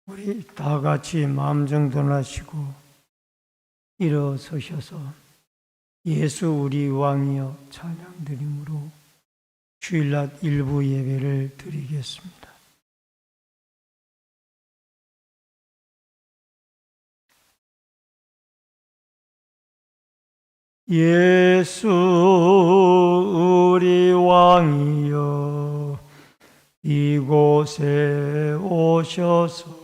우리 다 같이 마음 정돈하시고 일어서셔서 예수 우리 왕이여 찬양 드림으로 주일낮 일부 예배를 드리겠습니다. 예수 우리 왕이여 이곳에 오셔서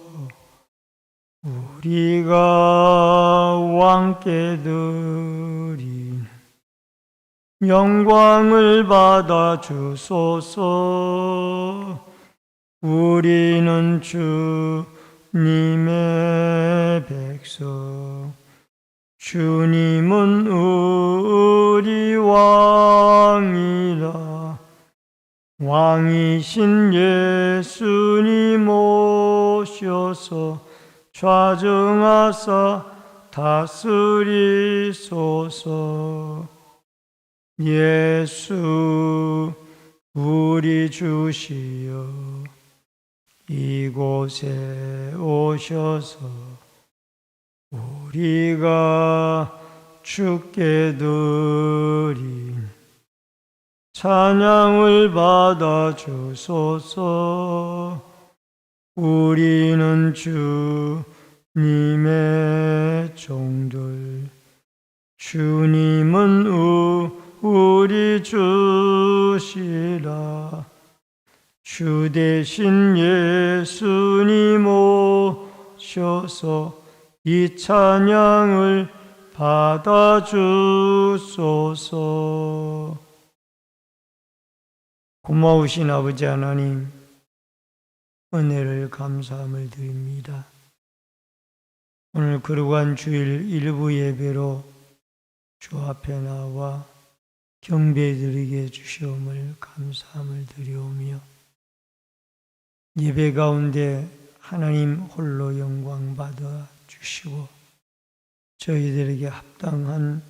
우리가 왕께 드린 영광을 받아 주소서. 우리는 주님의 백성, 주님은 우리 왕이라. 왕이신 예수님 오셔서 좌정하사 다스리소서. 예수 우리 주시여 이곳에 오셔서 우리가 주께 드린 찬양을 받아 주소서. 우리는 주님의 종들, 주님은 우리 주시라. 주 대신 예수님 오셔서 이 찬양을 받아 주소서. 고마우신 아버지 하나님, 은혜를 감사함을 드립니다. 오늘 거룩한 주일 일부 예배로 주 앞에 나와 경배드리게 주시옵을 감사함을 드리오며, 예배 가운데 하나님 홀로 영광 받아 주시고 저희들에게 합당한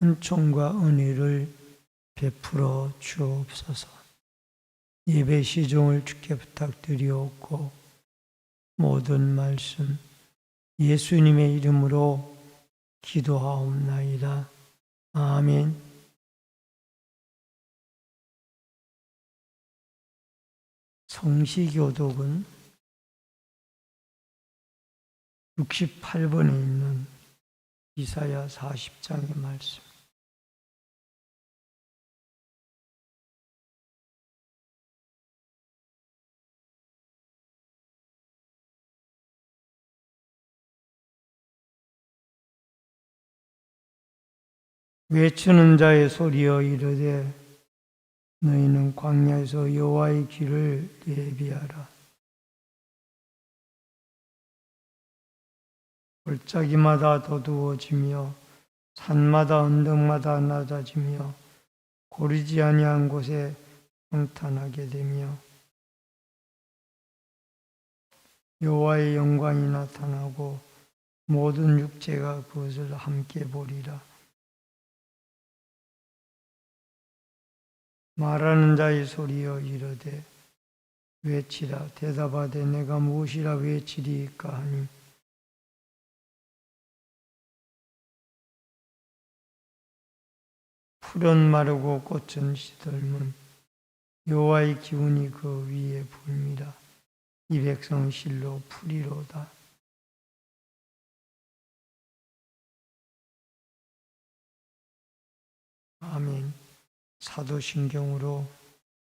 은총과 은혜를 베풀어 주옵소서. 예배 시종을 주께 부탁드리옵고 모든 말씀 예수님의 이름으로 기도하옵나이다. 아멘. 성시교독은 68번에 있는 이사야 40장의 말씀. 외치는 자의 소리여 이르되 너희는 광야에서 여호와의 길을 예비하라. 골짜기마다 더두어지며 산마다 언덕마다 낮아지며 고르지 아니한 곳에 평탄하게 되며 여호와의 영광이 나타나고 모든 육체가 그것을 함께 보리라. 말하는 자의 소리여 이르되 외치라. 대답하되 내가 무엇이라 외치리이까 하니 풀은 마르고 꽃은 시들면 여호와의 기운이 그 위에 불미라. 이 백성 실로 풀이로다. 아멘. 사도신경으로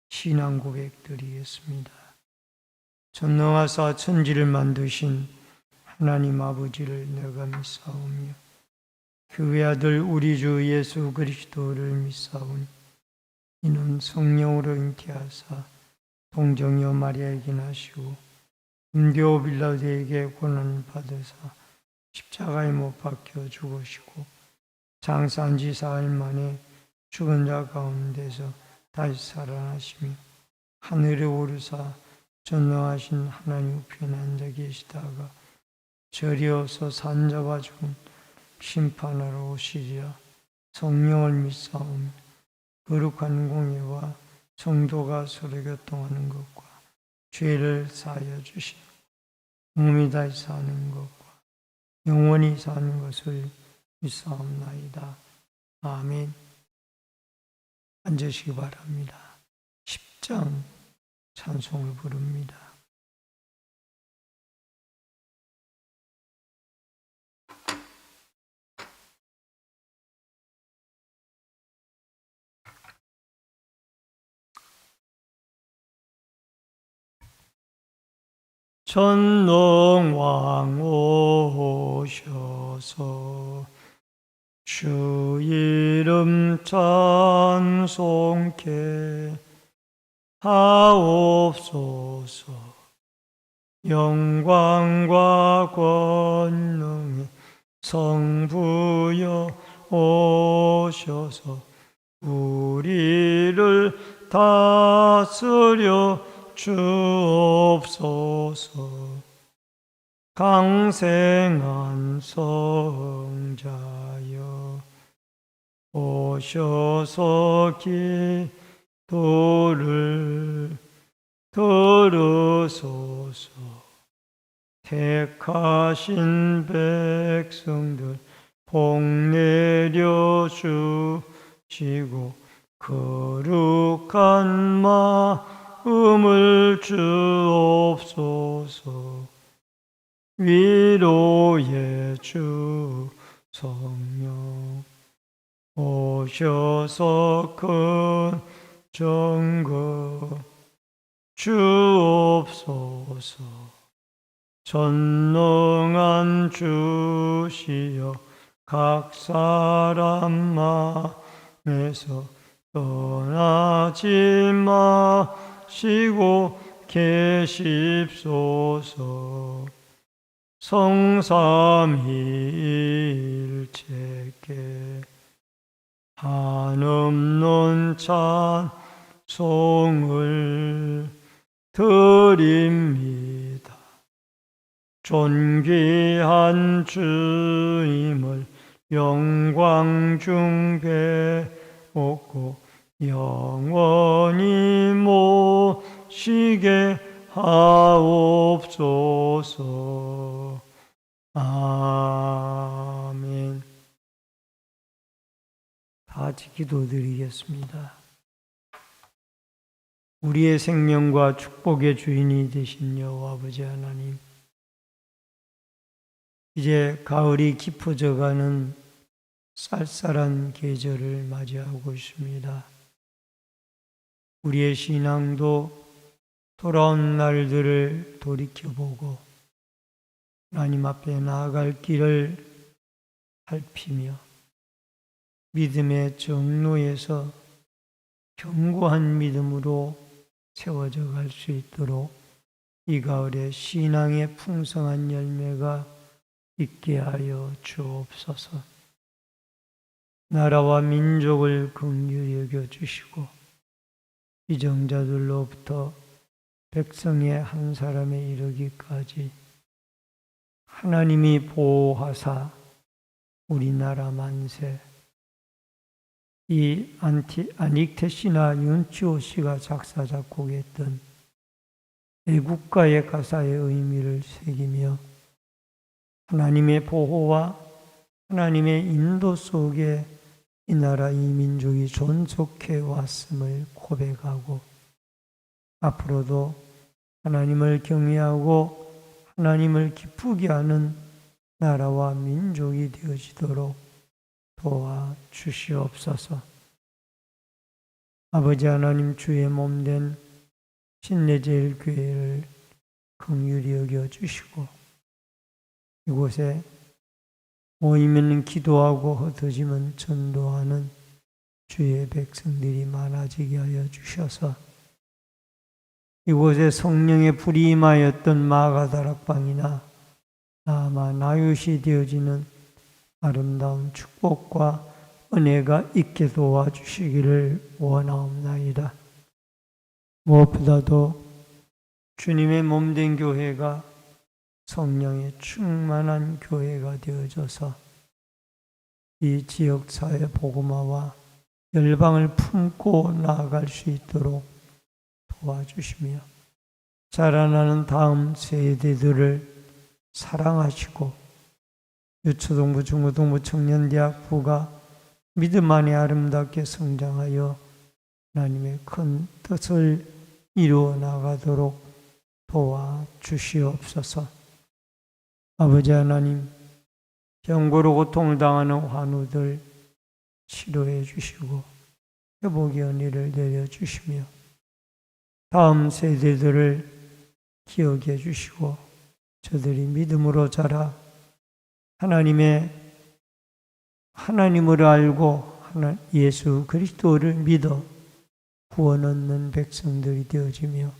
신앙 고백 드리겠습니다. 전능하사 천지를 만드신 하나님 아버지를 내가 믿사오며 그 외아들 우리 주 예수 그리스도를 믿사오니 이는 성령으로 잉태하사 동정녀 마리아에게 나시고 음교 빌라도에게 고난을 받으사 십자가에 못 박혀 죽으시고 장사한 지 사흘 만에 죽은 자 가운데서 다시 살아나시며 하늘에 오르사 전능하신 하나님 우편에 앉아 계시다가 저리어서 산자와 죽은 심판하러 오시리라. 성령을 믿사오며 거룩한 공예와 성도가 서로 교통하는 것과 죄를 사하여 주시고 몸이 다시 사는 것과 영원히 사는 것을 믿사옵나이다. 아멘. 앉으시기 바랍니다. 10장 찬송을 부릅니다. 전능왕 오셔서 주 이름 찬송케 하옵소서. 영광과 권능의 성부여 오셔서 우리를 다스려 주옵소서. 강생한 성자여 오셔서 기도를 들으소서. 택하신 백성들 복 내려 주시고 거룩한 마음을 주옵소서. 위로의 주 성령 오셔서 큰 정거 주옵소서. 전능한 주시여 각 사람 마음에서 떠나지 마시고 계십소서. 성삼위일체께 한없는 찬송을 드립니다. 존귀한 주임을 영광 중 배웠고 영원히 모시게 하옵소서. 아멘. 다 같이 기도드리겠습니다. 우리의 생명과 축복의 주인이 되신 여호와 아버지 하나님, 이제 가을이 깊어져가는 쌀쌀한 계절을 맞이하고 있습니다. 우리의 신앙도 돌아온 날들을 돌이켜보고 하나님 앞에 나아갈 길을 살피며 믿음의 정로에서 견고한 믿음으로 세워져 갈 수 있도록 이 가을에 신앙의 풍성한 열매가 있게 하여 주옵소서. 나라와 민족을 긍휼히 여겨주시고 이정자들로부터 백성의 한 사람에 이르기까지 하나님이 보호하사 우리나라 만세, 이 아닉테 씨나 윤치호 씨가 작사 작곡했던 애국가의 가사의 의미를 새기며 하나님의 보호와 하나님의 인도 속에 이 나라 이 민족이 존속해 왔음을 고백하고 앞으로도 하나님을 경외하고 하나님을 기쁘게 하는 나라와 민족이 되어지도록 도와주시옵소서. 아버지 하나님, 주의 몸된 신내제일교회를 긍휼히 여겨주시고 이곳에 모이면 기도하고 흩어지면 전도하는 주의 백성들이 많아지게 하여 주셔서 이곳에 성령의 불이 임하였던 마가다락방이나 나아마 나윗이 되어지는 아름다운 축복과 은혜가 있게 도와주시기를 원하옵나이다. 무엇보다도 주님의 몸된 교회가 성령의 충만한 교회가 되어져서 이 지역사회 복음화와 열방을 품고 나아갈 수 있도록 도와주시며 자라나는 다음 세대들을 사랑하시고 유초등부, 중고등부, 청년대학부가 믿음 안에 아름답게 성장하여 하나님의 큰 뜻을 이루어 나가도록 도와주시옵소서. 아버지 하나님, 병고로 고통을 당하는 환우들 치료해 주시고 회복의 은혜를 내려주시며 다음 세대들을 기억해 주시고 저들이 믿음으로 자라 하나님을 알고 예수 그리스도를 믿어 구원 얻는 백성들이 되어지며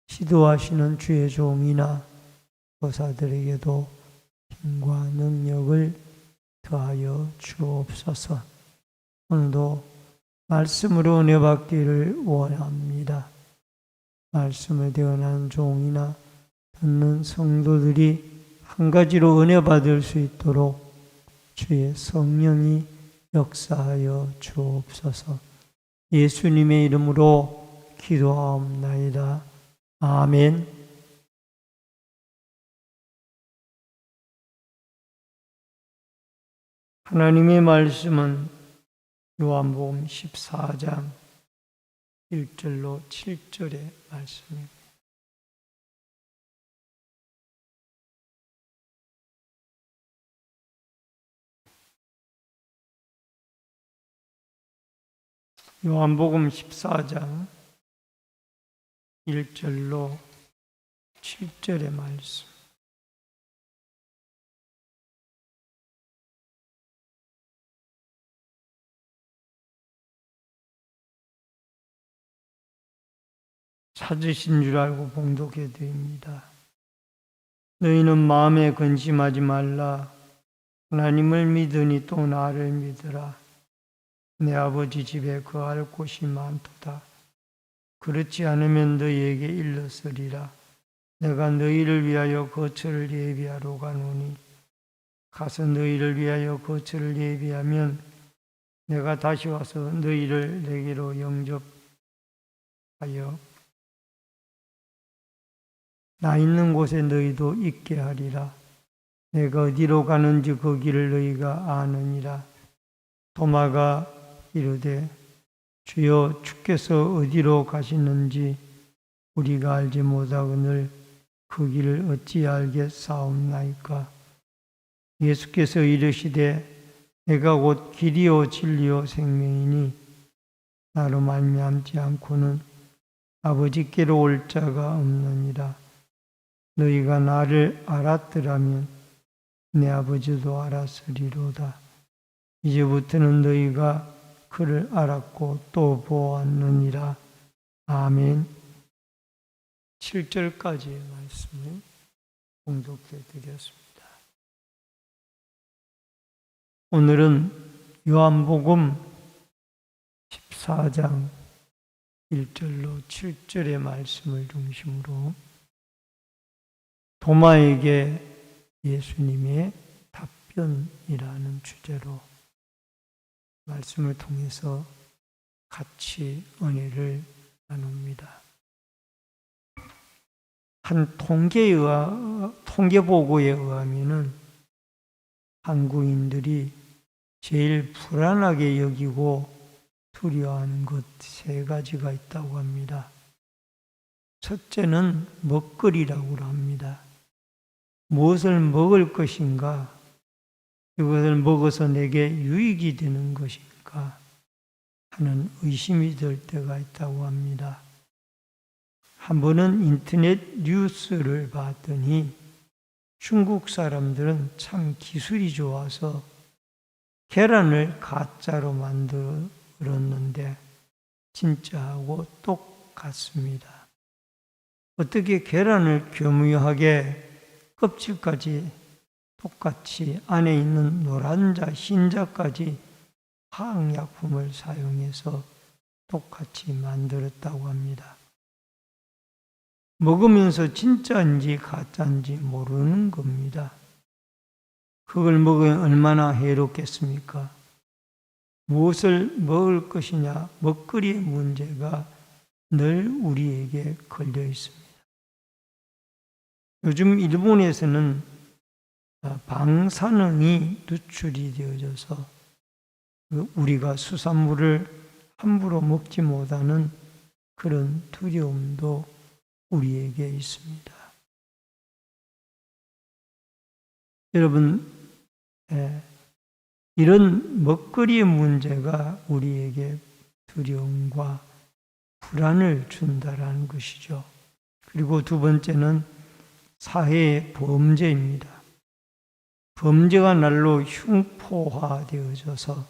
시도하시는 주의 종이나 보사들에게도 힘과 능력을 더하여 주옵소서. 오늘도 말씀으로 은혜 받기를 원합니다. 말씀을 대언하는 종이나 듣는 성도들이 한 가지로 은혜 받을 수 있도록 주의 성령이 역사하여 주옵소서. 예수님의 이름으로 기도하옵나이다. 아멘. 하나님의 말씀은 요한복음 14장 1절로 7절의 말씀입니다. 요한복음 14장 1절로 7절의 말씀. 찾으신 줄 알고 봉독해 드립니다. 너희는 마음에 근심하지 말라. 하나님을 믿으니 또 나를 믿으라. 내 아버지 집에 거할 곳이 많도다. 그렇지 않으면 너희에게 일렀으리라. 내가 너희를 위하여 거처를 예비하러 가노니 가서 너희를 위하여 거처를 예비하면 내가 다시 와서 너희를 내게로 영접하여 나 있는 곳에 너희도 있게 하리라. 내가 어디로 가는지 그 길을 너희가 아느니라. 도마가 이르되 주여 주께서 어디로 가시는지 우리가 알지 못하거늘 그 길을 어찌 알겠사옵나이까. 예수께서 이르시되 내가 곧 길이요 진리요 생명이니 나로 말미암지 않고는 아버지께로 올 자가 없느니라. 너희가 나를 알았더라면 내 아버지도 알았으리로다. 이제부터는 너희가 그를 알았고 또 보았느니라. 아멘. 7절까지의 말씀을 봉독해 드렸습니다. 오늘은 요한복음 14장 1절로 7절의 말씀을 중심으로 도마에게 예수님의 답변이라는 주제로 말씀을 통해서 같이 은혜를 나눕니다. 한 통계보고에 의하면은 한국인들이 제일 불안하게 여기고 두려워하는 것 3가지가 있다고 합니다. 첫째는 먹거리라고 합니다. 무엇을 먹을 것인가? 이것을 먹어서 내게 유익이 되는 것인가? 하는 의심이 들 때가 있다고 합니다. 한 번은 인터넷 뉴스를 봤더니 중국 사람들은 참 기술이 좋아서 계란을 가짜로 만들었는데 진짜하고 똑같습니다. 어떻게 계란을 교묘하게 껍질까지 똑같이 안에 있는 노란자, 흰자까지 화학약품을 사용해서 똑같이 만들었다고 합니다. 먹으면서 진짜인지 가짜인지 모르는 겁니다. 그걸 먹으면 얼마나 해롭겠습니까? 무엇을 먹을 것이냐, 먹거리의 문제가 늘 우리에게 걸려 있습니다. 요즘 일본에서는 방사능이 누출이 되어져서 우리가 수산물을 함부로 먹지 못하는 그런 두려움도 우리에게 있습니다. 여러분, 이런 먹거리의 문제가 우리에게 두려움과 불안을 준다라는 것이죠. 그리고 두 번째는 사회의 범죄입니다. 범죄가 날로 흉포화되어져서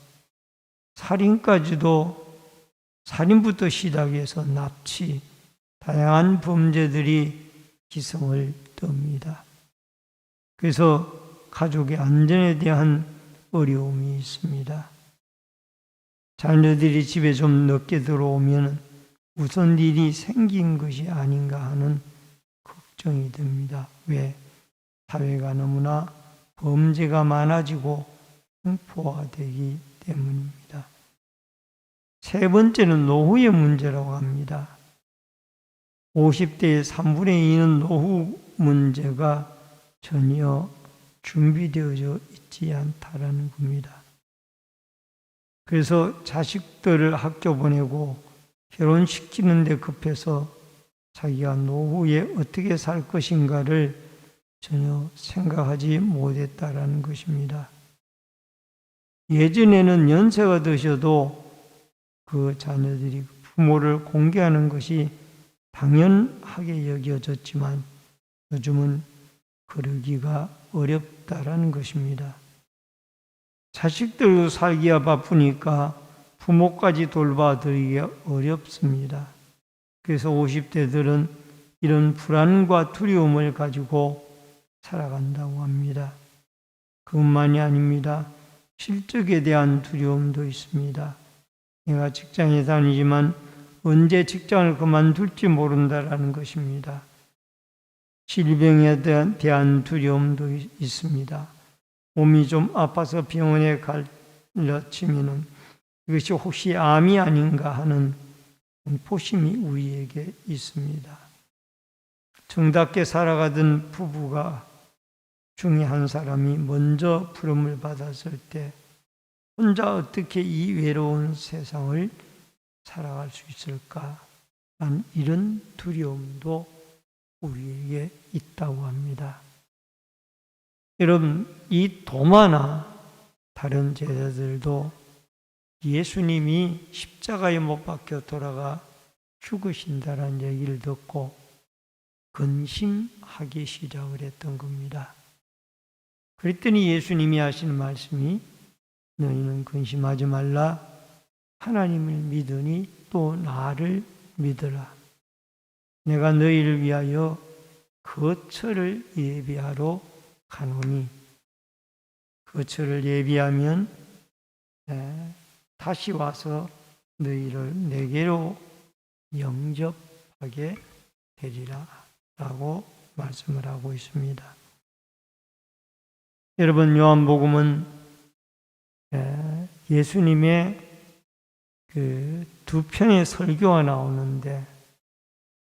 살인부터 시작해서 납치, 다양한 범죄들이 기성을 떱니다. 그래서 가족의 안전에 대한 어려움이 있습니다. 자녀들이 집에 좀 늦게 들어오면 무슨 일이 생긴 것이 아닌가 하는 걱정이 듭니다. 왜? 사회가 너무나 범죄가 많아지고 흉포화되기 때문입니다. 세 번째는 노후의 문제라고 합니다. 50대의 3분의 2는 노후 문제가 전혀 준비되어져 있지 않다라는 겁니다. 그래서 자식들을 학교 보내고 결혼시키는 데 급해서 자기가 노후에 어떻게 살 것인가를 전혀 생각하지 못했다라는 것입니다. 예전에는 연세가 드셔도 그 자녀들이 부모를 공개하는 것이 당연하게 여겨졌지만 요즘은 그러기가 어렵다라는 것입니다. 자식들도 살기가 바쁘니까 부모까지 돌봐드리기가 어렵습니다. 그래서 50대들은 이런 불안과 두려움을 가지고 살아간다고 합니다. 그것만이 아닙니다. 실적에 대한 두려움도 있습니다. 내가 직장에 다니지만 언제 직장을 그만둘지 모른다라는 것입니다. 질병에 대한 두려움도 있습니다. 몸이 좀 아파서 병원에 갈려치면 이것이 혹시 암이 아닌가 하는 공포심이 우리에게 있습니다. 정답게 살아가던 부부가 중에 한 사람이 먼저 부름을 받았을 때 혼자 어떻게 이 외로운 세상을 살아갈 수 있을까? 난 이런 두려움도 우리에게 있다고 합니다. 여러분, 이 도마나 다른 제자들도 예수님이 십자가에 못 박혀 돌아가 죽으신다는 얘기를 듣고 근심하기 시작을 했던 겁니다. 그랬더니 예수님이 하시는 말씀이 너희는 근심하지 말라. 하나님을 믿으니 또 나를 믿으라. 내가 너희를 위하여 거처를 예비하러 가노니 거처를 예비하면 다시 와서 너희를 내게로 영접하게 되리라 라고 말씀을 하고 있습니다. 여러분, 요한복음은 예수님의 그 두 편의 설교가 나오는데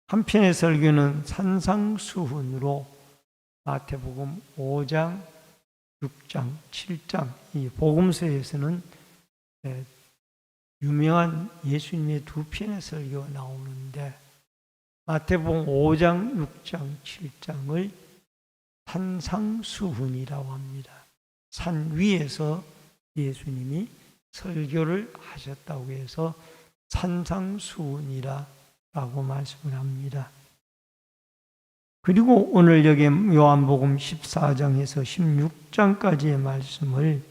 한 편의 설교는 산상수훈으로 마태복음 5장, 6장, 7장 이 복음서에서는 유명한 예수님의 두 편의 설교가 나오는데 마태복음 5장, 6장, 7장을 산상수훈이라고 합니다. 산 위에서 예수님이 설교를 하셨다고 해서 산상수훈이라고 말씀을 합니다. 그리고 오늘 여기 요한복음 14장에서 16장까지의 말씀을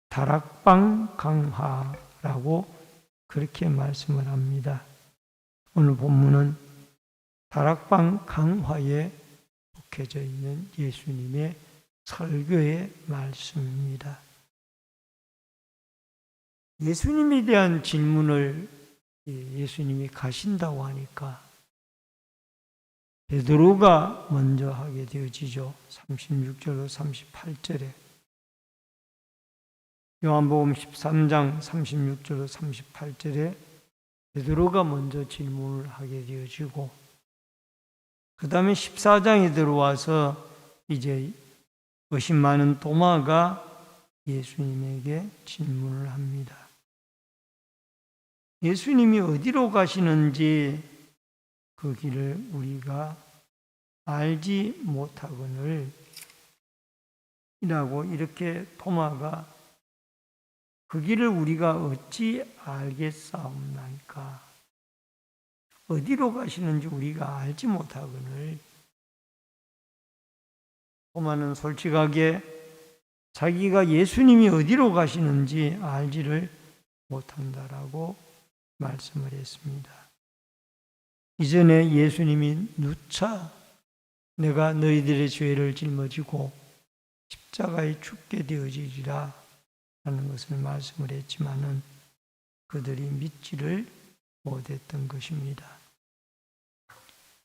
다락방 강화라고 그렇게 말씀을 합니다. 오늘 본문은 다락방 강화에 속해져 있는 예수님의 설교의 말씀입니다. 예수님에 대한 질문을 예수님이 가신다고 하니까 베드로가 먼저 하게 되어지죠. 36절로 38절에 요한복음 13장 36절로 38절에 베드로가 먼저 질문을 하게 되어지고 그 다음에 14장에 들어와서 이제 의심 많은 도마가 예수님에게 질문을 합니다. 예수님이 어디로 가시는지 그 길을 우리가 알지 못하거늘 이라고 이렇게 토마가 그 길을 우리가 어찌 알겠사옵나이까. 어디로 가시는지 우리가 알지 못하거늘. 토마는 솔직하게 자기가 예수님이 어디로 가시는지 알지를 못한다라고 말씀을 했습니다. 이전에 예수님이 누차 내가 너희들의 죄를 짊어지고 십자가에 죽게 되어지리라 하는 것을 말씀을 했지만은 그들이 믿지를 못했던 것입니다.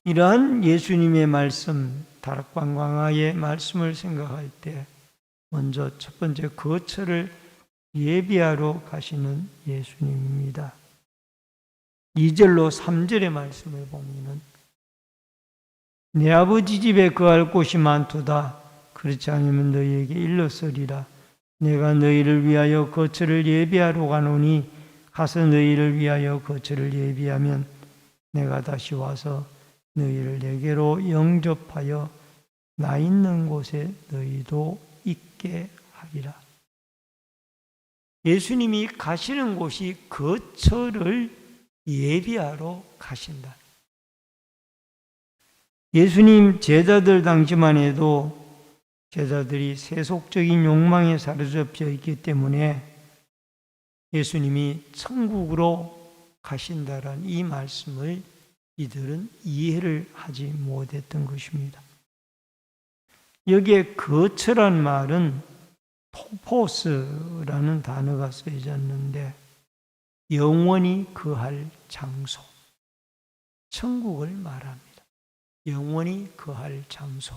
이러한 예수님의 말씀, 다락방 광야의 말씀을 생각할 때 먼저 첫 번째 거처를 예비하러 가시는 예수님입니다. 2절로 3절의 말씀을 보면은 내 아버지 집에 거할 곳이 많도다. 그렇지 않으면 너희에게 일렀으리라. 내가 너희를 위하여 거처를 예비하러 가노니 가서 너희를 위하여 거처를 예비하면 내가 다시 와서 너희를 내게로 영접하여 나 있는 곳에 너희도 있게 하리라. 예수님이 가시는 곳이 거처를 예비하러 가신다. 예수님 제자들 당시만 해도 제자들이 세속적인 욕망에 사로잡혀 있기 때문에 예수님이 천국으로 가신다라는 이 말씀을 이들은 이해를 하지 못했던 것입니다. 여기에 거처란 말은 토포스라는 단어가 쓰여졌는데 영원히 거할 장소, 천국을 말합니다. 영원히 거할 장소.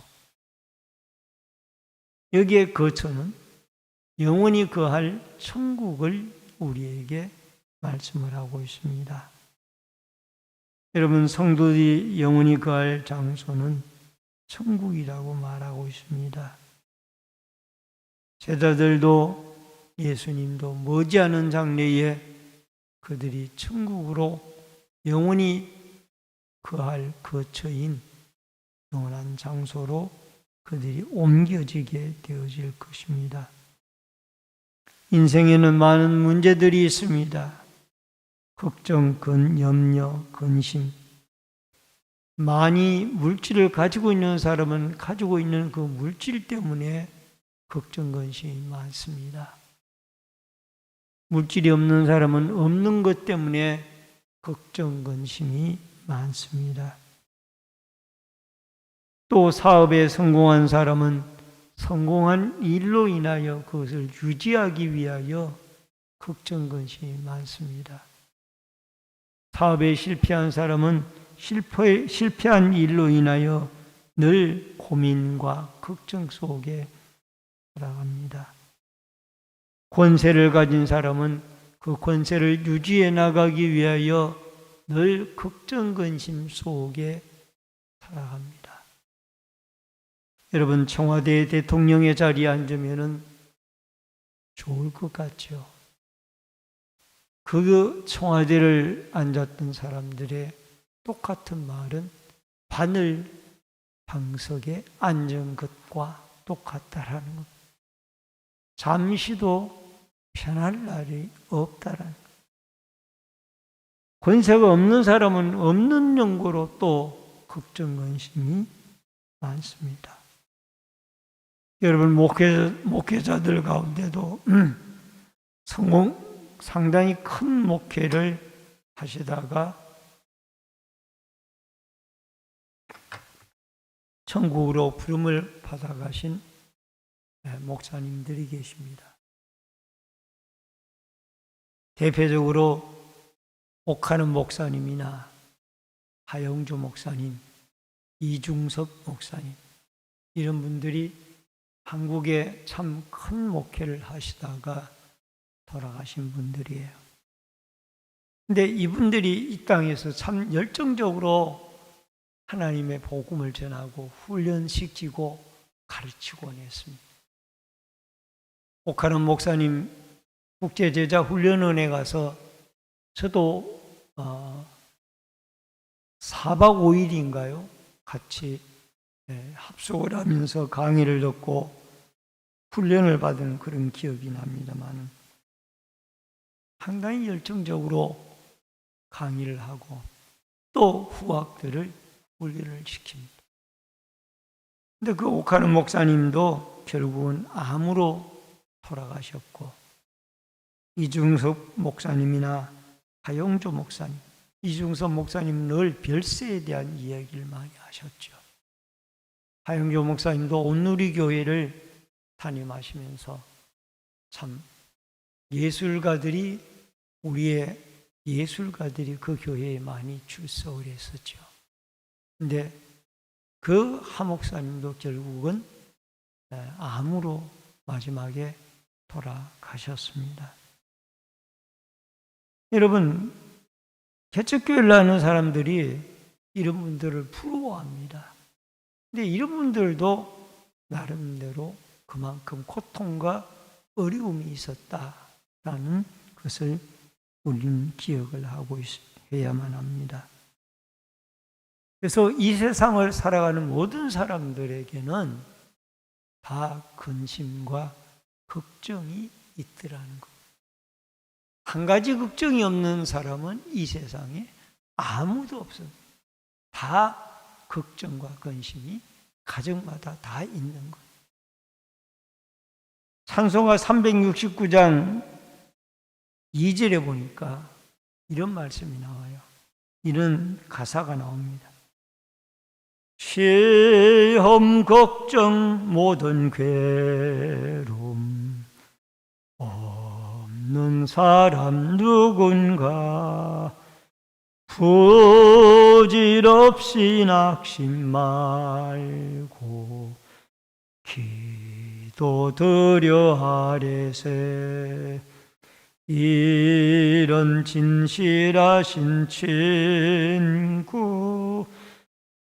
여기에 거처는 영원히 거할 천국을 우리에게 말씀을 하고 있습니다. 여러분, 성도들이 영원히 거할 장소는 천국이라고 말하고 있습니다. 제자들도 예수님도 머지않은 장래에 그들이 천국으로 영원히 거할 거처인 영원한 장소로 그들이 옮겨지게 되어질 것입니다. 인생에는 많은 문제들이 있습니다. 걱정, 염려, 근심. 많이 물질을 가지고 있는 사람은 가지고 있는 그 물질 때문에 걱정, 근심이 많습니다. 물질이 없는 사람은 없는 것 때문에 걱정, 근심이 많습니다. 또 사업에 성공한 사람은 성공한 일로 인하여 그것을 유지하기 위하여 걱정, 근심이 많습니다. 사업에 실패한 사람은 실패한 일로 인하여 늘 고민과 걱정 속에 살아갑니다. 권세를 가진 사람은 그 권세를 유지해 나가기 위하여 늘 걱정, 근심 속에 살아갑니다. 여러분, 청와대 대통령의 자리에 앉으면 좋을 것 같죠? 그 청와대를 앉았던 사람들의 똑같은 말은 바늘 방석에 앉은 것과 똑같다라는 것. 잠시도 편할 날이 없다라는 것. 권세가 없는 사람은 없는 연고로 또 걱정, 근심이 많습니다. 여러분, 목회자들 가운데도 상당히 큰 목회를 하시다가 천국으로 부름을 받아가신 목사님들이 계십니다. 대표적으로 옥하는 목사님이나 하영주 목사님, 이중섭 목사님, 이런 분들이 한국에 참 큰 목회를 하시다가 돌아가신 분들이에요. 근데 이분들이 이 땅에서 참 열정적으로 하나님의 복음을 전하고 훈련시키고 가르치곤 했습니다. 오카는 목사님 국제제자훈련원에 가서 저도 4박 5일인가요? 같이 합숙을 하면서 강의를 듣고 훈련을 받은 그런 기억이 납니다만 상당히 열정적으로 강의를 하고 또 후학들을 훈련을 시킵니다. 근데 그 오카는 목사님도 결국은 암으로 돌아가셨고 이중섭 목사님이나 하영조 목사님, 이중섭 목사님은 늘 별세에 대한 이야기를 많이 하셨죠. 하영조 목사님도 온누리교회를 담임하시면서 참 우리의 예술가들이 그 교회에 많이 출석을 했었죠. 근데 그 하 목사님도 결국은 암으로 마지막에 돌아가셨습니다. 여러분, 개척교회를 하는 사람들이 이런 분들을 부러워합니다. 근데 이런 분들도 나름대로 그만큼 고통과 어려움이 있었다라는 것을 우리는 기억을 하고 해야만 합니다. 그래서 이 세상을 살아가는 모든 사람들에게는 다 근심과 걱정이 있더라는 것. 한 가지 걱정이 없는 사람은 이 세상에 아무도 없어요. 다 걱정과 근심이 가정마다 다 있는 것. 찬송가 369장 2절에 보니까 이런 말씀이 나와요. 이런 가사가 나옵니다. 시험, 걱정, 모든 괴로움 없는 사람 누군가 부질없이 낙심 말고 기도드려 아뢰세. 이런 진실하신 친구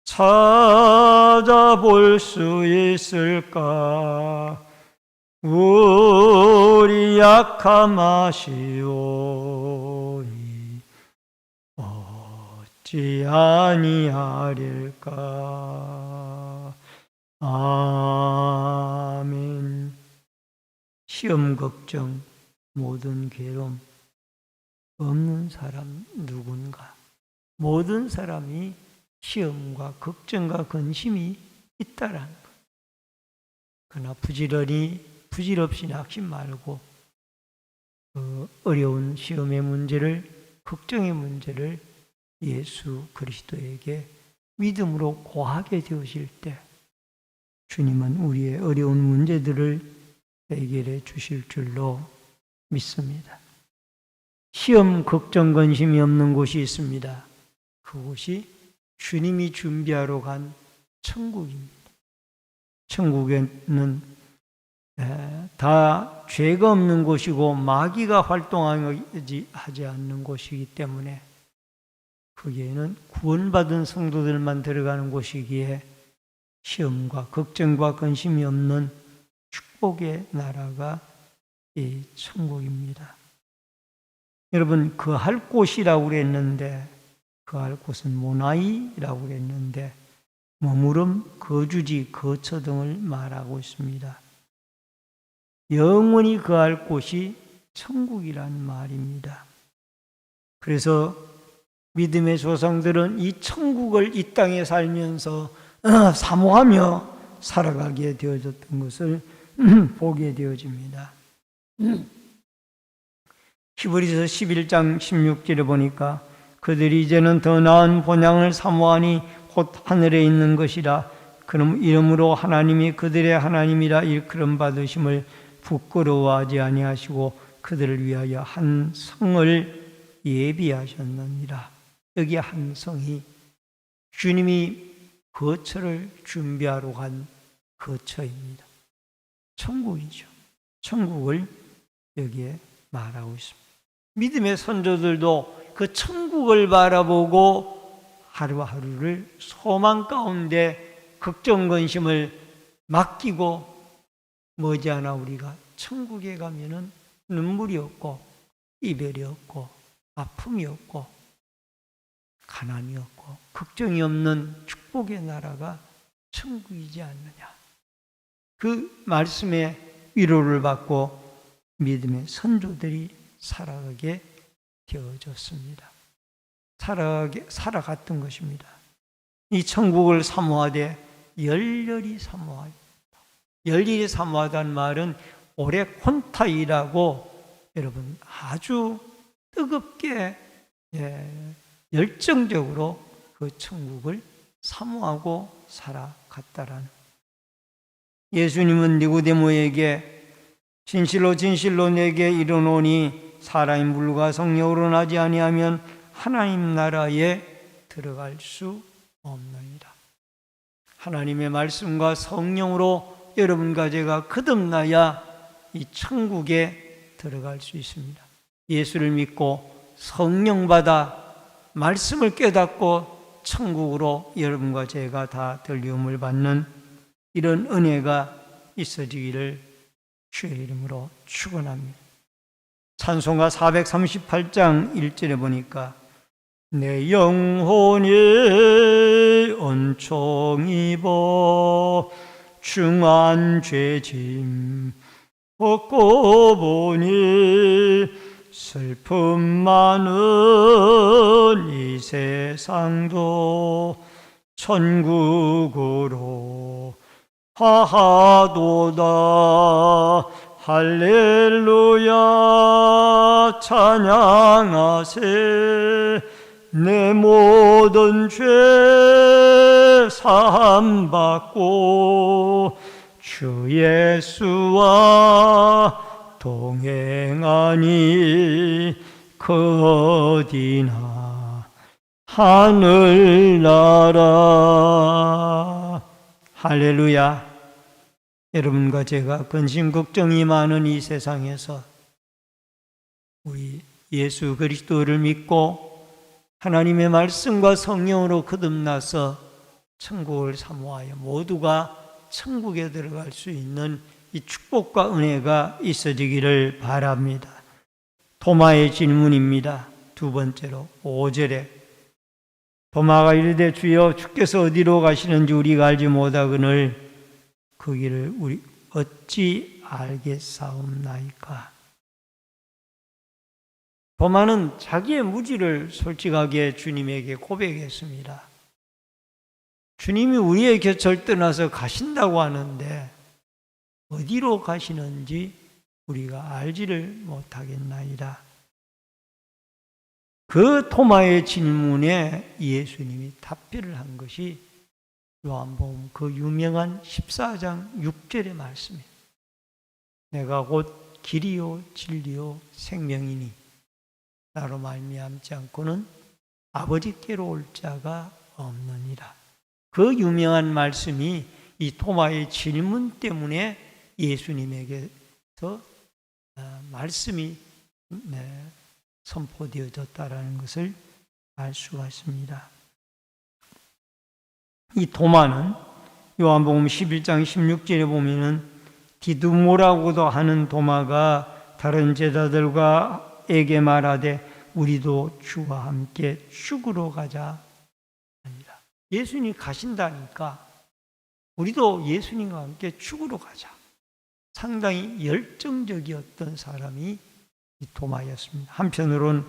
찾아볼 수 있을까? 우리 약함 아시오니 어찌 아니하릴까? 아멘. 시험 걱정 모든 괴로움 없는 사람 누군가? 모든 사람이 시험과 걱정과 근심이 있다라는 것. 그러나 부질없이 낙심 말고 어려운 시험의 문제를, 걱정의 문제를 예수 그리스도에게 믿음으로 고하게 되어질 때 주님은 우리의 어려운 문제들을 해결해 주실 줄로 믿습니다. 시험, 걱정, 근심이 없는 곳이 있습니다. 그곳이 주님이 준비하러 간 천국입니다. 천국에는 다 죄가 없는 곳이고 마귀가 활동하지 않는 곳이기 때문에 거기에는 구원받은 성도들만 들어가는 곳이기에 시험과 걱정과 근심이 없는 축복의 나라가 이 천국입니다. 여러분, 거할 곳이라고 그랬는데 거할 곳은 모나이라고 그랬는데 머무름, 거주지, 거처 등을 말하고 있습니다. 영원히 거할 곳이 천국이라는 말입니다. 그래서 믿음의 조상들은 이 천국을 이 땅에 살면서 사모하며 살아가게 되어졌던 것을 보게 되어집니다. 히브리서 11장 16절에 보니까 그들이 이제는 더 나은 본향을 사모하니 곧 하늘에 있는 것이라. 그럼 이러므로 하나님이 그들의 하나님이라 일컬음 받으심을 부끄러워하지 아니하시고 그들을 위하여 한 성을 예비하셨느니라. 여기 한 성이 주님이 거처를 준비하러 간 거처입니다. 천국이죠. 천국을 여기에 말하고 있습니다. 믿음의 선조들도 그 천국을 바라보고 하루하루를 소망 가운데 걱정근심을 맡기고 머지않아 우리가 천국에 가면은 눈물이 없고 이별이 없고 아픔이 없고 가난이 없고 걱정이 없는 축복의 나라가 천국이지 않느냐. 그 말씀에 위로를 받고 믿음의 선조들이 살아가게 되어졌습니다. 살아갔던 것입니다. 이 천국을 사모하되 열렬히 사모하다. 열렬히 사모하다는 말은 오래 콘타이라고 여러분 아주 뜨겁게 열정적으로 그 천국을 사모하고 살아갔다라는. 예수님은 니고데모에게 진실로 진실로 내게 이르노니 사람이 물과 성령으로 나지 아니하면 하나님 나라에 들어갈 수 없느니라. 하나님의 말씀과 성령으로 여러분과 제가 거듭나야 이 천국에 들어갈 수 있습니다. 예수를 믿고 성령 받아 말씀을 깨닫고 천국으로 여러분과 제가 다 들림을 받는 이런 은혜가 있어지기를 주의 이름으로 축원합니다. 찬송가 438장 1절에 보니까 내 영혼이 은총 입어 중한 죄짐 벗고 보니 슬픔 많은 이 세상도 천국으로 하하도다. 할렐루야 찬양하세. 내 모든 죄 사함받고 주 예수와 동행하니 그 어디나 하늘나라. 할렐루야. 여러분과 제가 근심 걱정이 많은 이 세상에서 우리 예수 그리스도를 믿고 하나님의 말씀과 성령으로 거듭나서 천국을 사모하여 모두가 천국에 들어갈 수 있는 이 축복과 은혜가 있어지기를 바랍니다. 도마의 질문입니다. 두 번째로 5절에 도마가 이르되 주여 주께서 어디로 가시는지 우리가 알지 못하거늘 그 길을 우리 어찌 알겠사옵나이까. 도마는 자기의 무지를 솔직하게 주님에게 고백했습니다. 주님이 우리의 곁을 떠나서 가신다고 하는데 어디로 가시는지 우리가 알지를 못하겠나이다. 그 토마의 질문에 예수님이 답변을 한 것이 요한복음 그 유명한 14장 6절의 말씀이에요. 내가 곧 길이요 진리요 생명이니 나로 말미암지 않고는 아버지께로 올 자가 없느니라. 그 유명한 말씀이 이 토마의 질문 때문에 예수님에게서 말씀이 선포되어졌다라는 것을 알 수가 있습니다. 이 토마는 요한복음 11장 16절에 보면은 디두모라고도 하는 도마가 다른 제자들과에게 말하되 우리도 주와 함께 죽으러 가자 아니라. 예수님이 가신다니까 우리도 예수님과 함께 죽으러 가자. 상당히 열정적이었던 사람이 이 도마였습니다. 한편으로는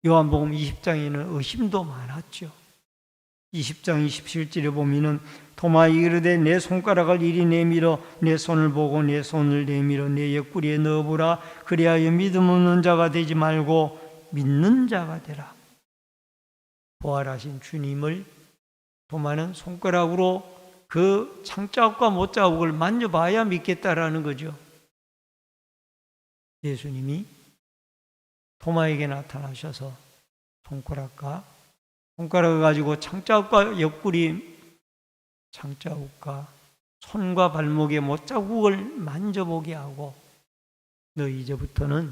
요한복음 20장에는 의심도 많았죠. 20장 27절에 보면은 도마에 이르되 내 손가락을 이리 내밀어 내 손을 보고 내 손을 내밀어 내 옆구리에 넣어보라. 그리하여 믿음 없는 자가 되지 말고 믿는 자가 되라. 부활하신 주님을 도마는 손가락으로 그 창자국과 못자국을 만져봐야 믿겠다라는 거죠. 예수님이 도마에게 나타나셔서 손가락을 가지고 창자국과 옆구리 창자국과 손과 발목의 못자국을 만져보게 하고 너 이제부터는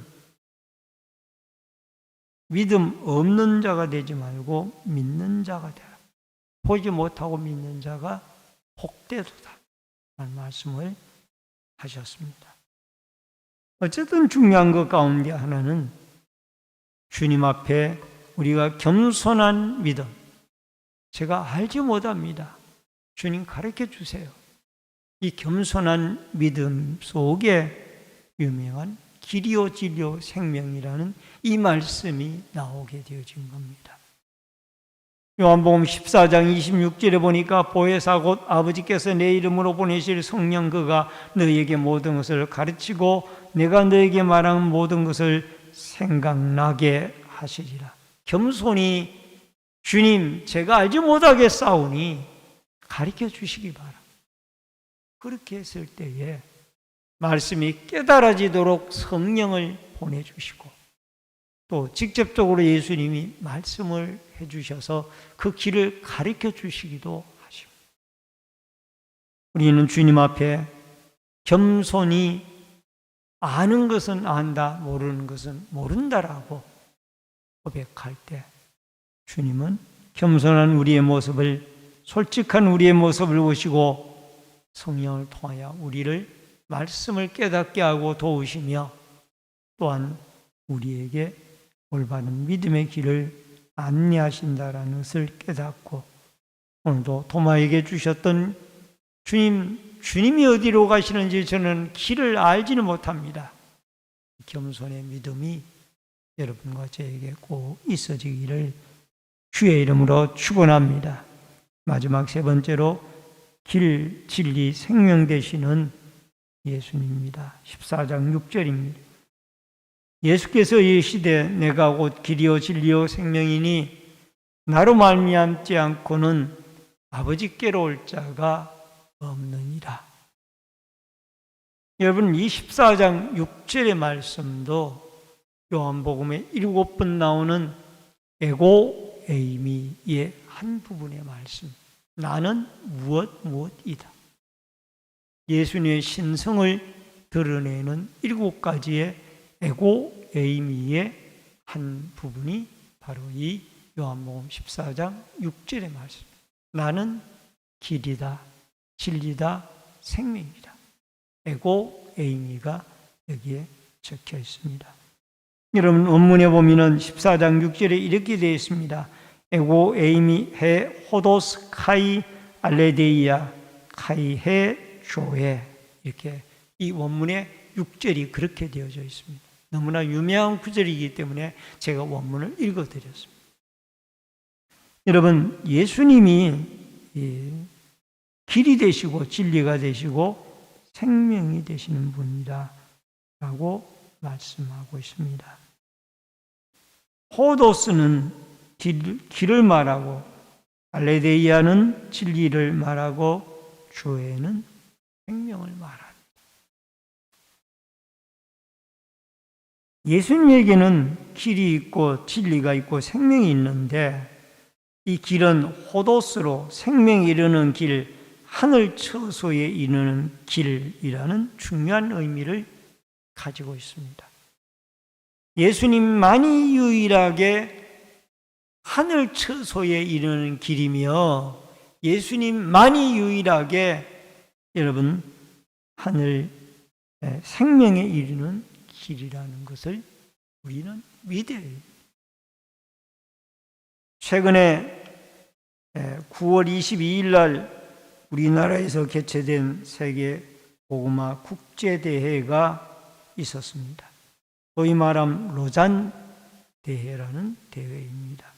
믿음 없는 자가 되지 말고 믿는 자가 되라. 보지 못하고 믿는 자가 복되도다 라는 말씀을 하셨습니다. 어쨌든 중요한 것 가운데 하나는 주님 앞에 우리가 겸손한 믿음. 제가 알지 못합니다. 주님 가르쳐 주세요. 이 겸손한 믿음 속에 유명한 길이요 진리요 생명이라는 이 말씀이 나오게 되어진 겁니다. 요한복음 14장 26절에 보니까 보혜사 곧 아버지께서 내 이름으로 보내실 성령 그가 너희에게 모든 것을 가르치고 내가 너희에게 말한 모든 것을 생각나게 하시리라. 겸손히 주님 제가 알지 못하겠사오니 가르쳐 주시기 바랍니다. 그렇게 했을 때에 말씀이 깨달아지도록 성령을 보내주시고 또 직접적으로 예수님이 말씀을 해주셔서 그 길을 가르쳐 주시기도 하시고 우리는 주님 앞에 겸손히 아는 것은 안다, 모르는 것은 모른다라고 고백할 때 주님은 겸손한 우리의 모습을, 솔직한 우리의 모습을 보시고 성령을 통하여 우리를 말씀을 깨닫게 하고 도우시며 또한 우리에게 올바른 믿음의 길을 안내하신다라는 것을 깨닫고 오늘도 도마에게 주셨던 주님이 어디로 가시는지 저는 길을 알지는 못합니다. 겸손의 믿음이 여러분과 저에게 꼭 있어지기를 주의 이름으로 축원합니다. 마지막 세 번째로 길, 진리, 생명 되시는 예수님입니다. 14장 6절입니다. 예수께서 이르시되 내가 곧 길이요 진리요 생명이니 나로 말미암지 않고는 아버지께로 올 자가 없느니라. 여러분 이 14장 6절의 말씀도 요한복음에 7번 나오는 에고 에이미의 한 부분의 말씀. 나는 무엇이다. 예수님의 신성을 드러내는 7가지의 에고 에이미의 한 부분이 바로 이 요한복음 14장 6절의 말씀. 나는 길이다, 진리다, 생명이다. 에고 에이미가 여기에 적혀 있습니다. 여러분 원문에 보면은 14장 6절에 이렇게 되어 있습니다. 에고 에이미 해 호도스 카이 알레데이아 카이 해 조에 이렇게 이 원문에 6절이 그렇게 되어져 있습니다. 너무나 유명한 구절이기 때문에 제가 원문을 읽어드렸습니다. 여러분 예수님이 길이 되시고 진리가 되시고 생명이 되시는 분이다 라고 말씀하고 있습니다. 호도스는 길을 말하고 알레데이아는 진리를 말하고 조에는 생명을 말합니다. 예수님에게는 길이 있고 진리가 있고 생명이 있는데 이 길은 호도스로 생명이 이르는 길, 하늘 처소에 이르는 길이라는 중요한 의미를 가지고 있습니다. 예수님만이 유일하게 하늘 처소에 이르는 길이며 예수님만이 유일하게 여러분 하늘 생명에 이르는 길이라는 것을 우리는 믿어야 해요. 최근에 9월 22일 날 우리나라에서 개최된 세계 복음화 국제대회가 있었습니다. 소위 말하면 로잔 대회라는 대회입니다.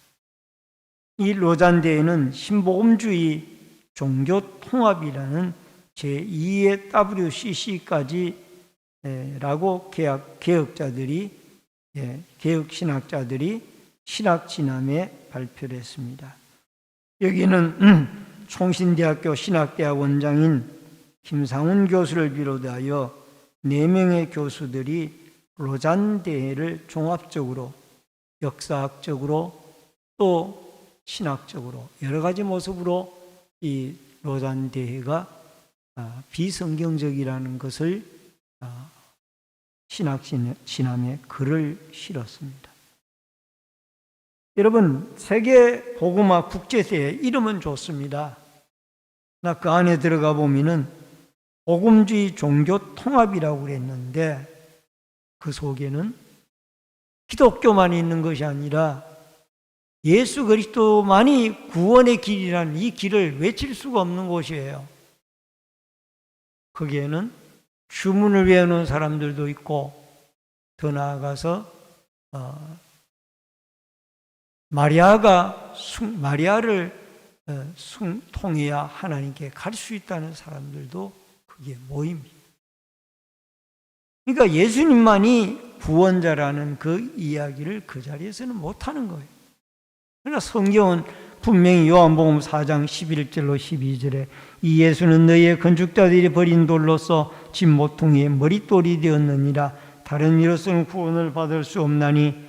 이 로잔 대회는 신복음주의 종교통합이라는 제2의 WCC까지 라고 개혁신학자들이 신학진함에 발표를 했습니다. 여기는 총신대학교 신학대학 원장인 김상훈 교수를 비롯하여 4명의 교수들이 로잔 대회를 종합적으로 역사학적으로 또 신학적으로 여러 가지 모습으로 이 로잔 대회가 비성경적이라는 것을 신학진함에 글을 실었습니다. 여러분, 세계 복음화 국제대회 이름은 좋습니다. 나 그 안에 들어가 보면은 복음주의 종교 통합이라고 그랬는데 그 속에는 기독교만 있는 것이 아니라 예수 그리스도만이 구원의 길이라는 이 길을 외칠 수가 없는 곳이에요. 거기에는 주문을 외우는 사람들도 있고 더 나아가서 마리아를 통해야 하나님께 갈 수 있다는 사람들도 그게 모입니다. 그러니까 예수님만이 구원자라는 그 이야기를 그 자리에서는 못하는 거예요. 그러나 성경은 분명히 요한복음 4장 11절로 12절에 이 예수는 너희의 건축자들이 버린 돌로서 집 모퉁이의 머릿돌이 되었느니라. 다른 이로서는 구원을 받을 수 없나니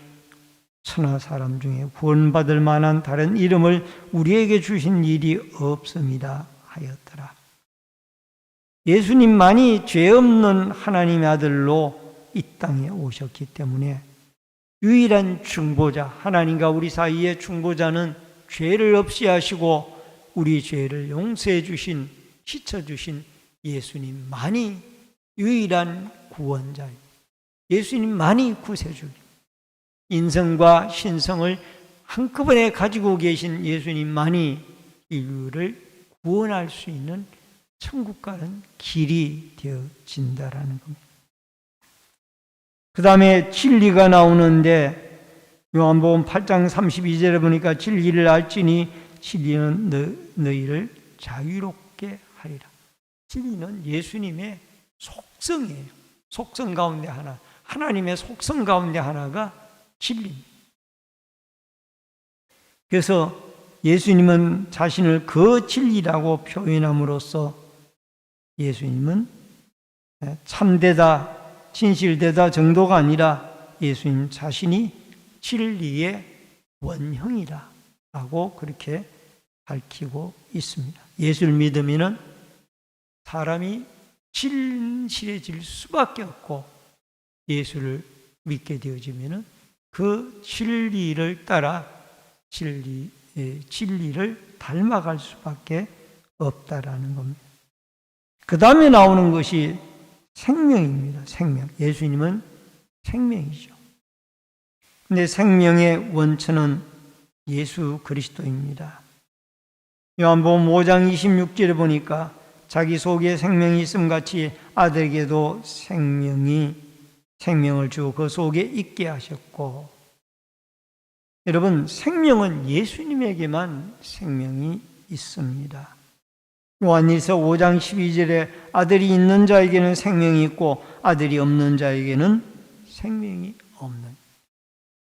천하 사람 중에 구원받을 만한 다른 이름을 우리에게 주신 일이 없습니다 하였더라. 예수님만이 죄 없는 하나님의 아들로 이 땅에 오셨기 때문에 유일한 중보자, 하나님과 우리 사이의 중보자는 죄를 없이 하시고 우리 죄를 용서해 주신, 씻어 주신 예수님만이 유일한 구원자예요. 예수님만이 구세주예요. 인성과 신성을 한꺼번에 가지고 계신 예수님만이 인류를 구원할 수 있는 천국 가는 길이 되어진다라는 겁니다. 그 다음에 진리가 나오는데 요한복음 8장 32절에 보니까 진리를 알지니 진리는 너희를 자유롭게 하리라. 진리는 예수님의 속성이에요. 속성 가운데 하나, 하나님의 속성 가운데 하나가 진리입니다. 그래서 예수님은 자신을 그 진리라고 표현함으로써 예수님은 참되다, 진실되다 정도가 아니라 예수님 자신이 진리의 원형이라고 그렇게 밝히고 있습니다. 예수를 믿으면 사람이 진실해질 수밖에 없고 예수를 믿게 되어지면 그 진리를 따라 진리를 닮아갈 수밖에 없다라는 겁니다. 그 다음에 나오는 것이 생명입니다. 생명. 예수님은 생명이죠. 근데 생명의 원천은 예수 그리스도입니다. 요한복음 5장 26절에 보니까 자기 속에 생명이 있음 같이 아들에게도 생명을 주어 그 속에 있게 하셨고, 여러분, 생명은 예수님에게만 생명이 있습니다. 요한일서 5장 12절에 아들이 있는 자에게는 생명이 있고 아들이 없는 자에게는 생명이 없는,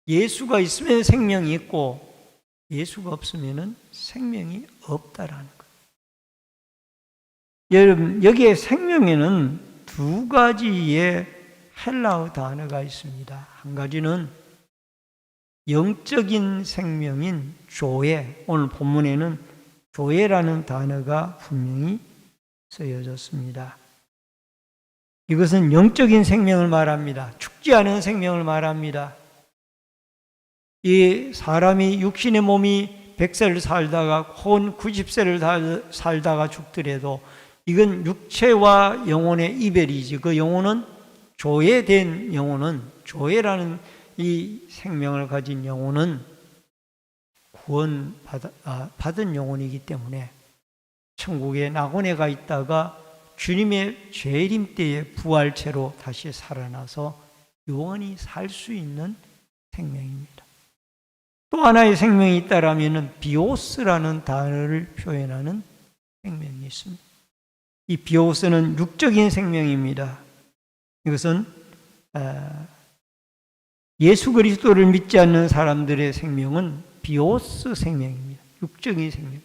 예수가 있으면 생명이 있고 예수가 없으면 생명이 없다라는 거예요. 여러분, 여기에 생명에는 두 가지의 헬라어 단어가 있습니다. 한 가지는 영적인 생명인 조에, 오늘 본문에는 조에라는 단어가 분명히 쓰여졌습니다. 이것은 영적인 생명을 말합니다. 죽지 않은 생명을 말합니다. 이 사람이 육신의 몸이 100세를 살다가 혹은 90세를 살다가 죽더라도 이건 육체와 영혼의 이별이지, 그 영혼은 조회된 영혼은, 조회라는 이 생명을 가진 영혼은 구원받은 영혼이기 때문에 천국에 낙원에 가 있다가 주님의 재림 때에 부활체로 다시 살아나서 영원히 살 수 있는 생명입니다. 또 하나의 생명이 있다라면 비오스라는 단어를 표현하는 생명이 있습니다. 이 비오스는 육적인 생명입니다. 이것은 예수 그리스도를 믿지 않는 사람들의 생명은 비오스 생명입니다. 육적인 생명.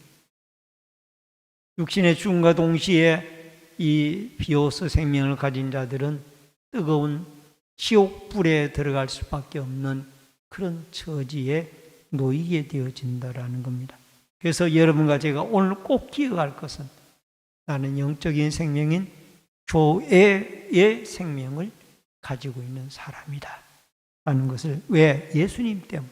육신의 죽음과 동시에 이 비오스 생명을 가진 자들은 뜨거운 지옥불에 들어갈 수밖에 없는 그런 처지에 놓이게 되어진다라는 겁니다. 그래서 여러분과 제가 오늘 꼭 기억할 것은 나는 영적인 생명인 조의 생명을 가지고 있는 사람이다 라는 것을, 왜? 예수님 때문에.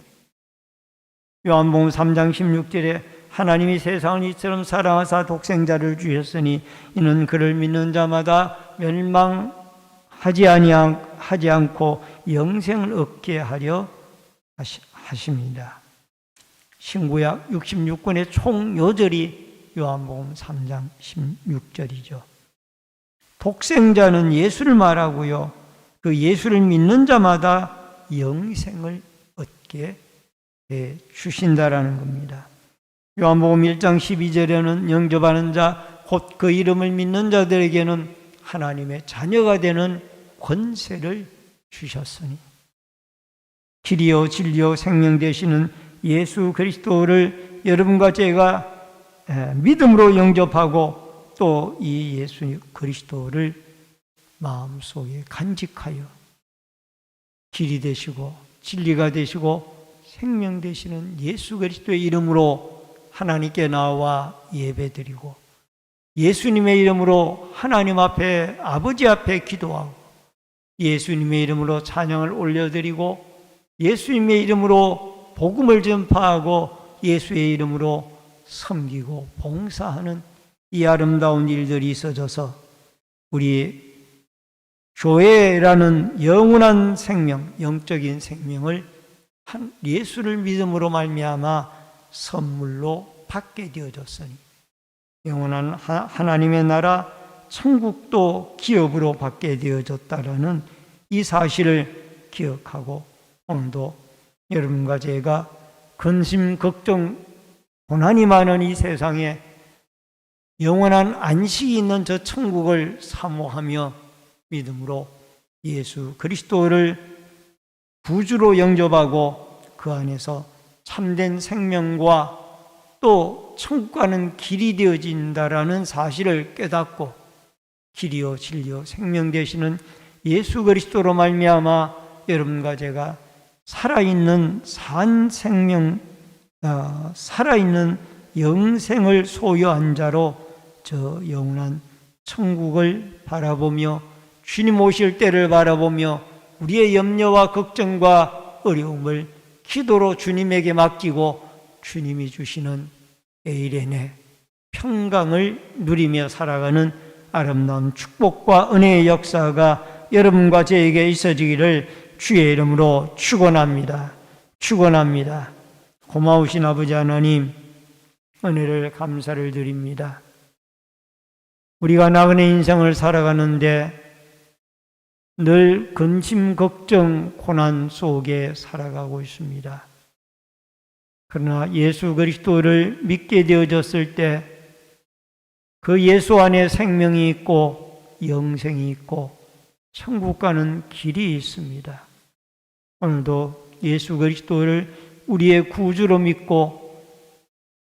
요한복음 3장 16절에 하나님이 세상을 이처럼 사랑하사 독생자를 주셨으니 이는 그를 믿는 자마다 멸망하지 않고 영생을 얻게 하려 하십니다. 신구약 66권의 총 요절이 요한복음 3장 16절이죠. 독생자는 예수를 말하고요. 그 예수를 믿는 자마다 영생을 얻게 해 주신다라는 겁니다. 요한복음 1장 12절에는 영접하는 자, 곧 그 이름을 믿는 자들에게는 하나님의 자녀가 되는 권세를 주셨으니 길이요 진리요 생명 되시는 예수 그리스도를 여러분과 제가 믿음으로 영접하고 또 이 예수 그리스도를 마음속에 간직하여 길이 되시고 진리가 되시고 생명 되시는 예수 그리스도의 이름으로 하나님께 나와 예배드리고 예수님의 이름으로 하나님 앞에 아버지 앞에 기도하고 예수님의 이름으로 찬양을 올려드리고 예수님의 이름으로 복음을 전파하고 예수의 이름으로 섬기고 봉사하는 이 아름다운 일들이 있어져서 우리 교회라는 영원한 생명, 영적인 생명을 예수를 믿음으로 말미암아 선물로 받게 되어졌으니 영원한 하나님의 나라 천국도 기업으로 받게 되어졌다라는 이 사실을 기억하고 오늘도 여러분과 제가 근심, 걱정, 고난이 많은 이 세상에 영원한 안식이 있는 저 천국을 사모하며 믿음으로 예수 그리스도를 구주로 영접하고 그 안에서 참된 생명과 또 천국 가는 길이 되어진다라는 사실을 깨닫고 길이요 진리요 생명 되시는 예수 그리스도로 말미암아 여러분과 제가 살아있는 산생명, 살아있는 영생을 소유한 자로 저 영원한 천국을 바라보며 주님 오실 때를 바라보며 우리의 염려와 걱정과 어려움을 기도로 주님에게 맡기고 주님이 주시는 에이레네 평강을 누리며 살아가는 아름다운 축복과 은혜의 역사가 여러분과 저에게 있어지기를 주의 이름으로 축원합니다. 축원합니다. 고마우신 아버지 하나님, 은혜를 감사를 드립니다. 우리가 나그네 인생을 살아가는데 늘 근심, 걱정, 고난 속에 살아가고 있습니다. 그러나 예수 그리스도를 믿게 되어졌을 때 그 예수 안에 생명이 있고 영생이 있고 천국 가는 길이 있습니다. 오늘도 예수 그리스도를 우리의 구주로 믿고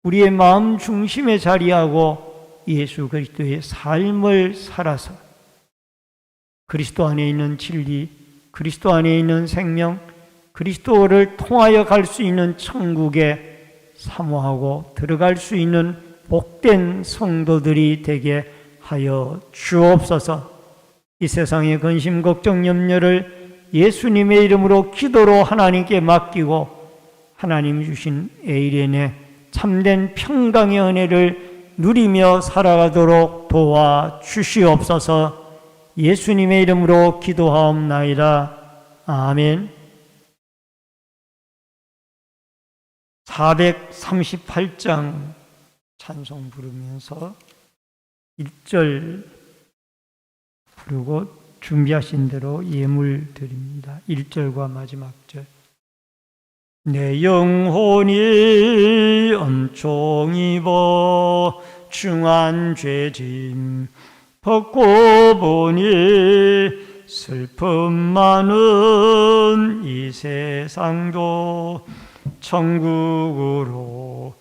우리의 마음 중심에 자리하고 예수 그리스도의 삶을 살아서 그리스도 안에 있는 진리, 그리스도 안에 있는 생명, 그리스도를 통하여 갈 수 있는 천국에 사모하고 들어갈 수 있는 복된 성도들이 되게 하여 주옵소서. 이 세상의 근심, 걱정, 염려를 예수님의 이름으로 기도로 하나님께 맡기고 하나님 주신 에이렌의 참된 평강의 은혜를 누리며 살아가도록 도와주시옵소서. 예수님의 이름으로 기도하옵나이다. 아멘. 438장 찬송 부르면서 1절 부르고 준비하신 대로 예물 드립니다. 1절과 마지막 절. 내 영혼이 엄청 입어 중한 죄짐 벗고 보니 슬픔 많은 이 세상도 천국으로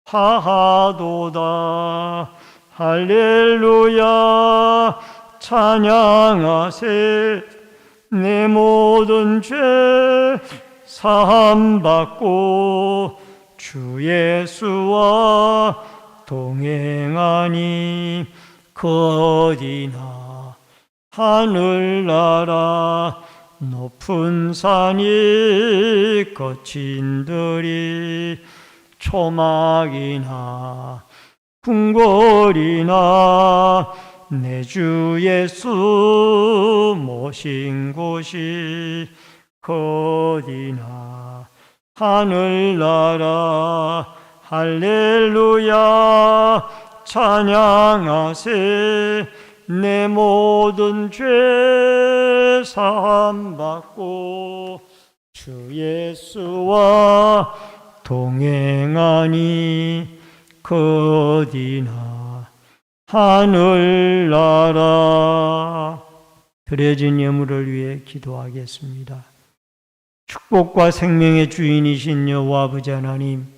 하하도다. 할렐루야 찬양하세. 내 모든 죄 사함받고 주 예수와 동행하니 그 어디나 하늘나라 높은 산이 거친 들이 초막이나 궁궐이나 내 주 예수 모신 곳이 어디나 하늘나라 할렐루야 찬양하세 내 모든 죄 사함받고 주 예수와 동행하니 어디나 하늘나라. 드려진 예물을 위해 기도하겠습니다. 축복과 생명의 주인이신 여호와 아버지 하나님,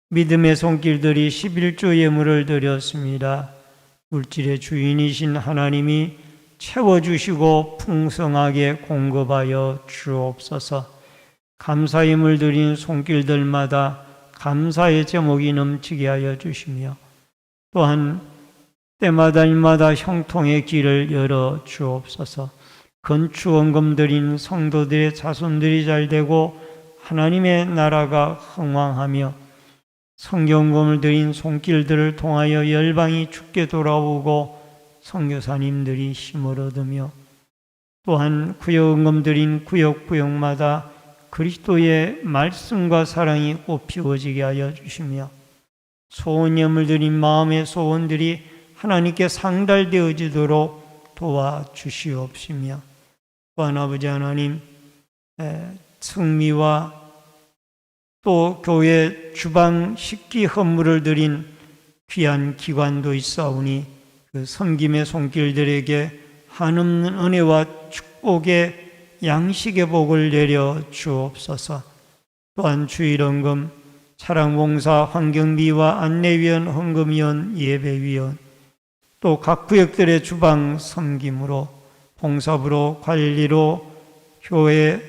믿음의 손길들이 11조 예물을 드렸습니다. 물질의 주인이신 하나님이 채워주시고 풍성하게 공급하여 주옵소서. 감사의 물 드린 손길들마다 감사의 제목이 넘치게 하여 주시며 또한 때마다 일마다 형통의 길을 열어 주옵소서. 건축원금 드린 성도들의 자손들이 잘되고 하나님의 나라가 흥왕하며 성경금을 드린 손길들을 통하여 열방이 주께 돌아오고 선교사님들이 힘을 얻으며 또한 구역원금 드린 구역마다 그리스도의 말씀과 사랑이 꽃피워지게 하여 주시며 소원예물 드린 마음의 소원들이 하나님께 상달되어지도록 도와주시옵시며 또한 아버지 하나님 승리와 또 교회 주방 식기 헌물을 드린 귀한 기관도 있사오니 그 섬김의 손길들에게 한없는 은혜와 축복의 양식의 복을 내려 주옵소서. 또한 주일헌금, 차량봉사, 환경비와 안내위원, 헌금위원, 예배위원 또 각 구역들의 주방 섬김으로 봉사부로 관리로 교회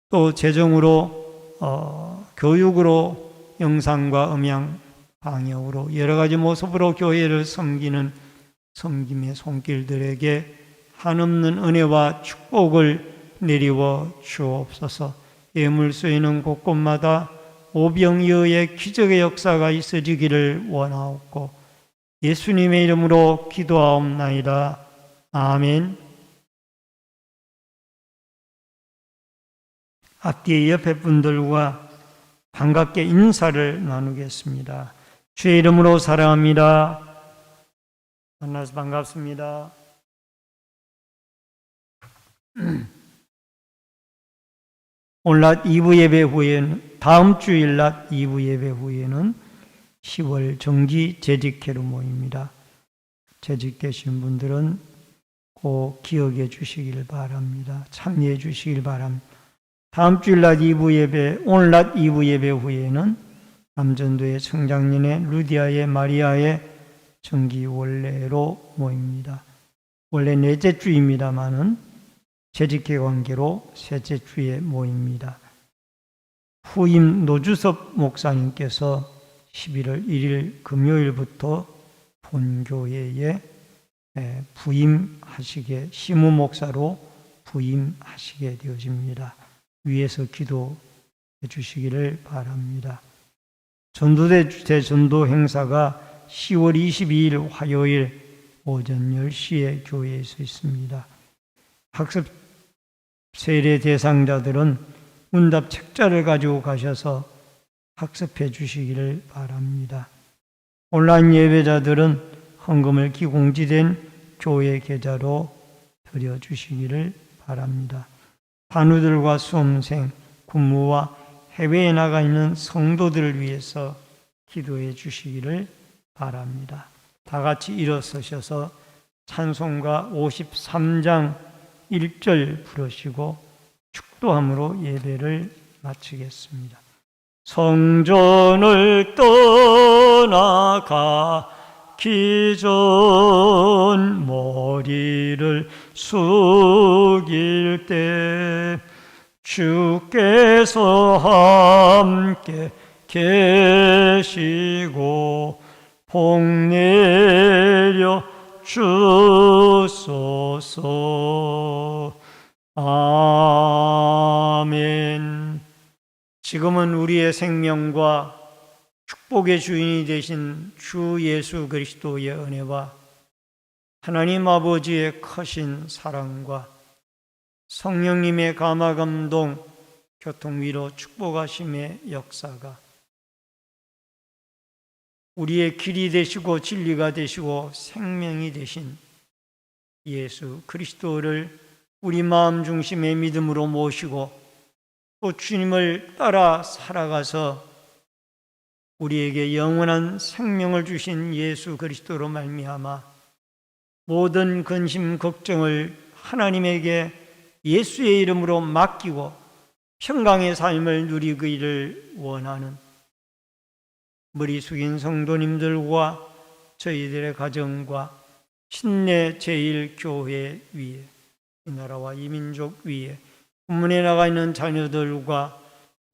또 재정으로 교육으로 영상과 음향 방역으로 여러 가지 모습으로 교회를 섬기는 섬김의 손길들에게 한없는 은혜와 축복을 내리워 주옵소서. 예물 쓰이는 곳곳마다 오병이어의 기적의 역사가 있어지기를 원하옵고 예수님의 이름으로 기도하옵나이다. 아멘. 앞뒤에 옆에 분들과 반갑게 인사를 나누겠습니다. 주의 이름으로 사랑합니다. 만나서 반갑습니다. 오늘 낮 2부 예배 후에는 다음 주일 낮 2부 예배 후에는 10월 정기 재직회로 모입니다. 재직되신 분들은 꼭 기억해 주시길 바랍니다. 참여해 주시길 바랍니다. 다음 주일 낮 2부 예배, 오늘 낮 2부 예배 후에는 남전도의 청장년의 루디아의 마리아의 정기 원례로 모입니다. 원래 넷째 주입니다마는 재직회 관계로 셋째 주에 모입니다. 후임 노주섭 목사님께서 11월 1일 금요일부터 본교회에 부임하시게, 시무 목사로 부임하시게 되어집니다. 위에서 기도해 주시기를 바랍니다. 전도대 대전도 행사가 10월 22일 화요일 오전 10시에 교회에서 있습니다. 학습 세례 대상자들은 문답 책자를 가지고 가셔서 학습해 주시기를 바랍니다. 온라인 예배자들은 헌금을 기공지된 교회 계좌로 드려 주시기를 바랍니다. 단우들과 수험생, 군무와 해외에 나가 있는 성도들을 위해서 기도해 주시기를 바랍니다. 다 같이 일어서셔서 찬송가 53장 1절 부르시고 축도함으로 예배를 마치겠습니다. 성전을 떠나가기 전 머리를 숙일 때 주께서 함께 계시고 복 내려 주소서. 아멘. 지금은 우리의 생명과 축복의 주인이 되신 주 예수 그리스도의 은혜와 하나님 아버지의 크신 사랑과 성령님의 감화 감동 교통위로 축복하심의 역사가 우리의 길이 되시고 진리가 되시고 생명이 되신 예수 그리스도를 우리 마음 중심의 믿음으로 모시고 또 주님을 따라 살아가서 우리에게 영원한 생명을 주신 예수 그리스도로 말미암아 모든 근심 걱정을 하나님에게 예수의 이름으로 맡기고 평강의 삶을 누리기를 원하는 머리 숙인 성도님들과 저희들의 가정과 신내 제1교회 위에 이 나라와 이 민족 위에 국문에 나가 있는 자녀들과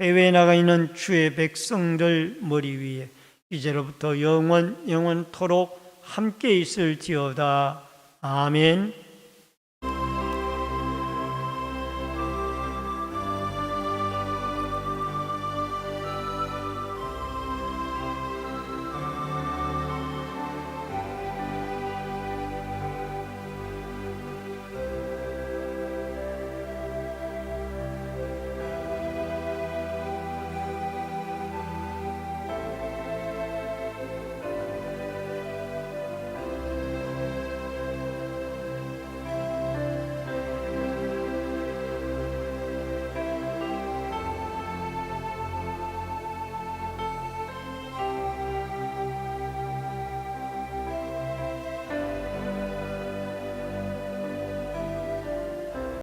해외에 나가 있는 주의 백성들 머리 위에 이제로부터 영원토록 함께 있을지어다. 아멘.